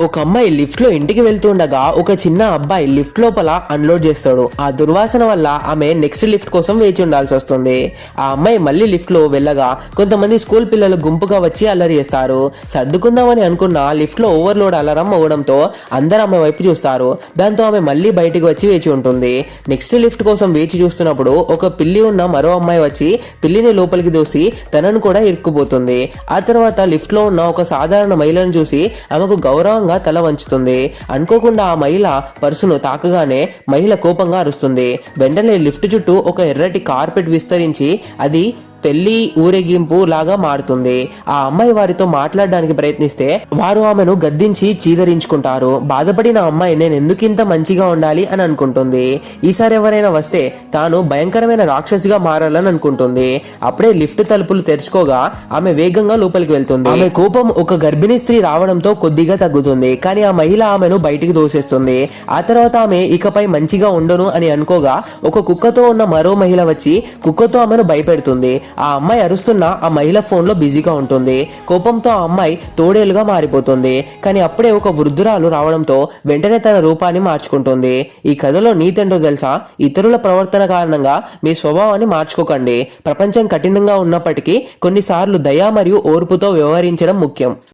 ఒక అమ్మాయి లిఫ్ట్ లో ఇంటికి వెళ్తుండగా ఒక చిన్న అబ్బాయి లిఫ్ట్ లోపల అన్లోడ్ చేస్తాడు. ఆ దుర్వాసన వల్ల ఆమె నెక్స్ట్ లిఫ్ట్ కోసం వేచి ఉండాల్సి వస్తుంది. ఆ అమ్మాయి మళ్ళీ లిఫ్ట్ లో వెళ్ళగా కొంతమంది స్కూల్ పిల్లలు గుంపుగా వచ్చి అల్లరి చేస్తారు. సర్దుకుందామని అనుకున్న లిఫ్ట్ లో ఓవర్లోడ్ అలారం అవ్వడంతో అందరూ ఆమె వైపు చూస్తారు. దాంతో ఆమె మళ్ళీ బయటికి వచ్చి వేచి ఉంటుంది. నెక్స్ట్ లిఫ్ట్ కోసం వేచి చూస్తున్నప్పుడు ఒక పిల్లి ఉన్న మరో అమ్మాయి వచ్చి పిల్లిని లోపలికి దూసి తనను కూడా ఇరుక్కుపోతుంది. ఆ తర్వాత లిఫ్ట్ లో ఉన్న ఒక సాధారణ మహిళను చూసి ఆమెకు గౌరవం తల వంచుతుంది. అనుకోకుండా ఆ మహిళ పర్సును తాకగానే మహిళ కోపంగా అరుస్తుంది. వెంటనే లిఫ్ట్ చుట్టూ ఒక ఎర్రటి కార్పెట్ విస్తరించి అది పెళ్లి ఊరేగింపు లాగా మారుతుంది. ఆ అమ్మాయి వారితో మాట్లాడడానికి ప్రయత్నిస్తే వారు ఆమెను గద్దించి చీదరించుకుంటారు. బాధపడిన అమ్మాయి నేను ఎందుకింత మంచిగా ఉండాలి అని అనుకుంటుంది. ఈసారి ఎవరైనా వస్తే తాను భయంకరమైన రాక్షసిగా మారాలని అనుకుంటుంది. అప్పుడే లిఫ్ట్ తలుపులు తెరుచుకోగా ఆమె వేగంగా లోపలికి వెళ్తుంది. ఆమె కోపం ఒక గర్భిణీ స్త్రీ రావడంతో కొద్దిగా తగ్గుతుంది. కానీ ఆ మహిళ ఆమెను బయటికి దోసేస్తుంది. ఆ తర్వాత ఆమె ఇకపై మంచిగా ఉండను అని అనుకోగా ఒక కుక్కతో ఉన్న మరో మహిళ వచ్చి కుక్కతో ఆమెను భయపెడుతుంది. ఆ అమ్మాయి అరుస్తున్న ఆ మహిళ ఫోన్ లో బిజీగా ఉంటుంది. కోపంతో ఆ అమ్మాయి తోడేలుగా మారిపోతుంది. కానీ అప్పుడే ఒక వృద్ధురాలు రావడంతో వెంటనే తన రూపాన్ని మార్చుకుంటుంది. ఈ కథలో నీతేంటో తెలుసా? ఇతరుల ప్రవర్తన కారణంగా మీ స్వభావాన్ని మార్చుకోకండి. ప్రపంచం కఠినంగా ఉన్నప్పటికీ కొన్నిసార్లు దయ మరియు ఓర్పుతో వ్యవహరించడం ముఖ్యం.